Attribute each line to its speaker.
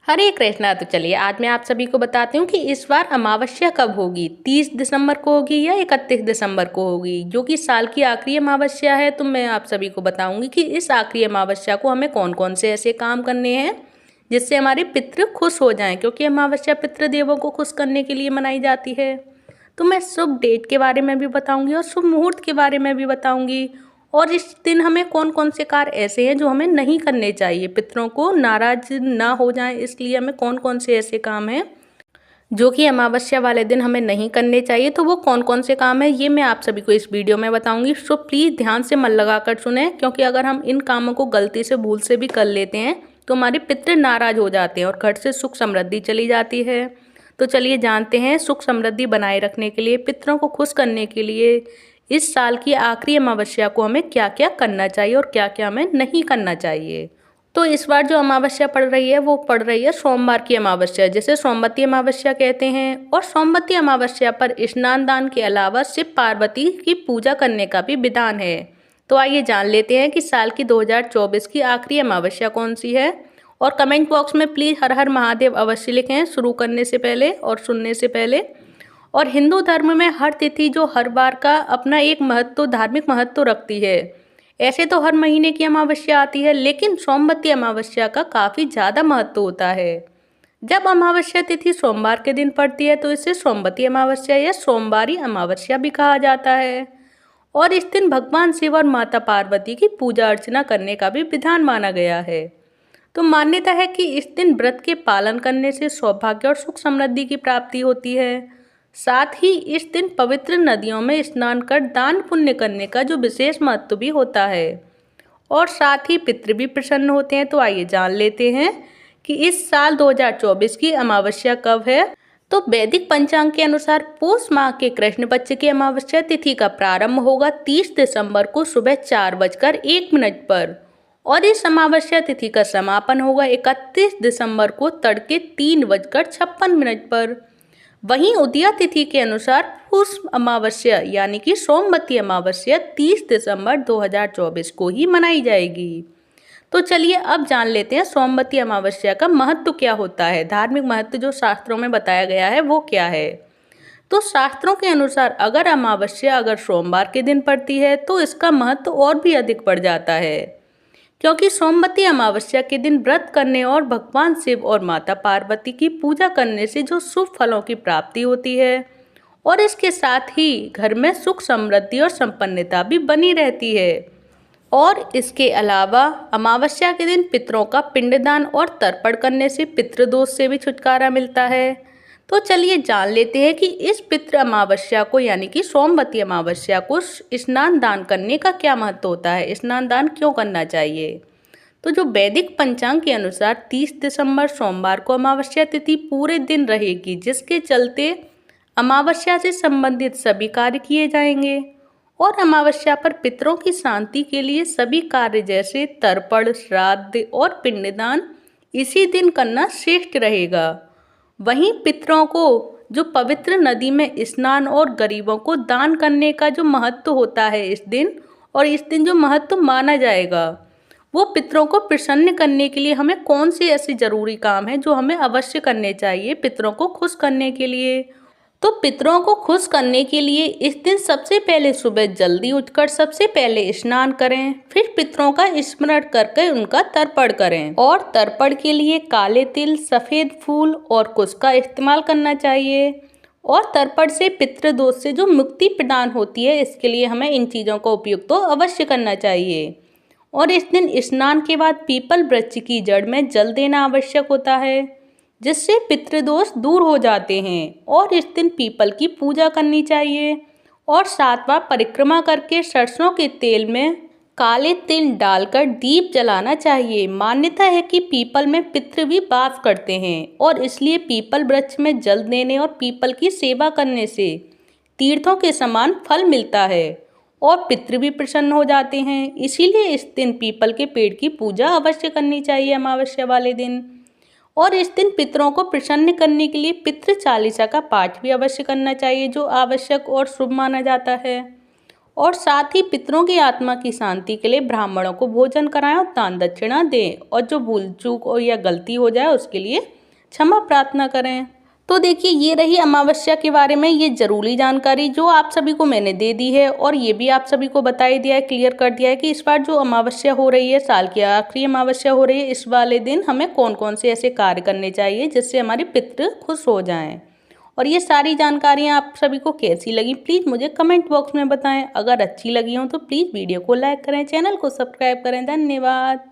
Speaker 1: हरे कृष्णा। तो चलिए आज मैं आप सभी को बताती हूँ कि इस बार अमावस्या कब होगी। 30 दिसंबर को होगी या 31 दिसंबर को होगी, जो कि साल की आखिरी अमावस्या है। तो मैं आप सभी को बताऊंगी कि इस आखिरी अमावस्या को हमें कौन कौन से ऐसे काम करने हैं जिससे हमारे पितृ खुश हो जाएं, क्योंकि अमावस्या पितृदेवों को खुश करने के लिए मनाई जाती है। तो मैं शुभ डेट के बारे में भी बताऊंगी और शुभ मुहूर्त के बारे में भी बताऊंगी, और इस दिन हमें कौन कौन से कार्य ऐसे हैं जो हमें नहीं करने चाहिए, पितरों को नाराज ना हो जाए इसलिए हमें कौन कौन से ऐसे काम हैं जो कि अमावस्या वाले दिन हमें नहीं करने चाहिए। तो वो कौन कौन से काम है ये मैं आप सभी को इस वीडियो में बताऊंगी। सो प्लीज़ ध्यान से मन लगाकर सुने, क्योंकि अगर हम इन कामों को गलती से भूल से भी कर लेते हैं तो हमारे पितृ नाराज हो जाते हैं और घर से सुख समृद्धि चली जाती है। तो चलिए जानते हैं सुख समृद्धि बनाए रखने के लिए, पितरों को खुश करने के लिए इस साल की आखिरी अमावस्या को हमें क्या क्या करना चाहिए और क्या क्या हमें नहीं करना चाहिए। तो इस बार जो अमावस्या पड़ रही है वो पड़ रही है सोमवार की अमावस्या, जिसे सोमवती अमावस्या कहते हैं। और सोमवती अमावस्या पर स्नान दान के अलावा शिव पार्वती की पूजा करने का भी विधान है। तो आइए जान लेते हैं कि साल की 2024 की आखिरी अमावस्या कौन सी है। और कमेंट बॉक्स में प्लीज़ हर हर महादेव अवश्य लिखें शुरू करने से पहले और सुनने से पहले। और हिंदू धर्म में हर तिथि जो हर बार का अपना एक महत्व, धार्मिक महत्व रखती है। ऐसे तो हर महीने की अमावस्या आती है, लेकिन सोमवती अमावस्या का काफ़ी ज़्यादा महत्व होता है। जब अमावस्या तिथि सोमवार के दिन पड़ती है तो इसे सोमवती अमावस्या या सोमवारी अमावस्या भी कहा जाता है। और इस दिन भगवान शिव और माता पार्वती की पूजा अर्चना करने का भी विधान माना गया है। तो मान्यता है कि इस दिन व्रत के पालन करने से सौभाग्य और सुख समृद्धि की प्राप्ति होती है। साथ ही इस दिन पवित्र नदियों में स्नान कर दान पुण्य करने का जो विशेष महत्व भी होता है, और साथ ही पितृ भी प्रसन्न होते हैं। तो आइए जान लेते हैं कि इस साल 2024 की अमावस्या कब है। तो वैदिक पंचांग के अनुसार पोष माह के कृष्ण पक्ष की अमावस्या तिथि का प्रारंभ होगा 30 दिसंबर को सुबह 4:01 पर, और इस अमावस्या तिथि का समापन होगा 31 दिसंबर को तड़के 3:56 पर। वहीं उदया तिथि के अनुसार पूष अमावस्या यानी कि सोमवती अमावस्या 30 दिसंबर 2024 को ही मनाई जाएगी। तो चलिए अब जान लेते हैं सोमवती अमावस्या का महत्व क्या होता है, धार्मिक महत्व जो शास्त्रों में बताया गया है वो क्या है। तो शास्त्रों के अनुसार अगर अमावस्या सोमवार के दिन पड़ती है तो इसका महत्व और भी अधिक बढ़ जाता है, क्योंकि सोमवती अमावस्या के दिन व्रत करने और भगवान शिव और माता पार्वती की पूजा करने से जो शुभ फलों की प्राप्ति होती है, और इसके साथ ही घर में सुख समृद्धि और संपन्नता भी बनी रहती है। और इसके अलावा अमावस्या के दिन पितरों का पिंडदान और तर्पण करने से पितृदोष से भी छुटकारा मिलता है। तो चलिए जान लेते हैं कि इस पितृ अमावस्या को यानी कि सोमवती अमावस्या को स्नान दान करने का क्या महत्व होता है, स्नान दान क्यों करना चाहिए। तो जो वैदिक पंचांग के अनुसार 30 दिसंबर सोमवार को अमावस्या तिथि पूरे दिन रहेगी, जिसके चलते अमावस्या से संबंधित सभी कार्य किए जाएंगे। और अमावस्या पर पितरों की शांति के लिए सभी कार्य जैसे तर्पण, श्राद्ध और पिंडदान इसी दिन करना श्रेष्ठ रहेगा। वहीं पितरों को जो पवित्र नदी में स्नान और गरीबों को दान करने का जो महत्व होता है इस दिन, और इस दिन जो महत्व माना जाएगा, वो पितरों को प्रसन्न करने के लिए हमें कौन से ऐसे जरूरी काम हैं जो हमें अवश्य करने चाहिए पितरों को खुश करने के लिए। तो पितरों को खुश करने के लिए इस दिन सबसे पहले सुबह जल्दी उठकर सबसे पहले स्नान करें, फिर पितरों का स्मरण करके उनका तर्पण करें। और तर्पण के लिए काले तिल, सफ़ेद फूल और कुश का इस्तेमाल करना चाहिए। और तर्पण से पितृदोष से जो मुक्ति प्रदान होती है, इसके लिए हमें इन चीज़ों का उपयोग तो अवश्य करना चाहिए। और इस दिन स्नान के बाद पीपल वृक्ष की जड़ में जल देना आवश्यक होता है, जिससे पितृदोष दूर हो जाते हैं। और इस दिन पीपल की पूजा करनी चाहिए और 7 बार परिक्रमा करके सरसों के तेल में काले तिल डालकर दीप जलाना चाहिए। मान्यता है कि पीपल में पितृ भी वास करते हैं, और इसलिए पीपल वृक्ष में जल देने और पीपल की सेवा करने से तीर्थों के समान फल मिलता है और पितृ भी प्रसन्न हो जाते हैं। इसीलिए इस दिन पीपल के पेड़ की पूजा अवश्य करनी चाहिए अमावस्या वाले दिन। और इस दिन पितरों को प्रसन्न करने के लिए पितृ चालीसा का पाठ भी अवश्य करना चाहिए, जो आवश्यक और शुभ माना जाता है। और साथ ही पितरों की आत्मा की शांति के लिए ब्राह्मणों को भोजन कराएं और दान दक्षिणा दें, और जो भूल चूक और या गलती हो जाए उसके लिए क्षमा प्रार्थना करें। तो देखिए, ये रही अमावस्या के बारे में ये जरूरी जानकारी जो आप सभी को मैंने दे दी है, और ये भी आप सभी को बता ही दिया है, क्लियर कर दिया है कि इस बार जो अमावस्या हो रही है, साल की आखिरी अमावस्या हो रही है, इस वाले दिन हमें कौन कौन से ऐसे कार्य करने चाहिए जिससे हमारे पितृ खुश हो जाएं। और ये सारी जानकारियाँ आप सभी को कैसी लगी प्लीज़ मुझे कमेंट बॉक्स में बताएं। अगर अच्छी लगी हो तो प्लीज़ वीडियो को लाइक करें, चैनल को सब्सक्राइब करें। धन्यवाद।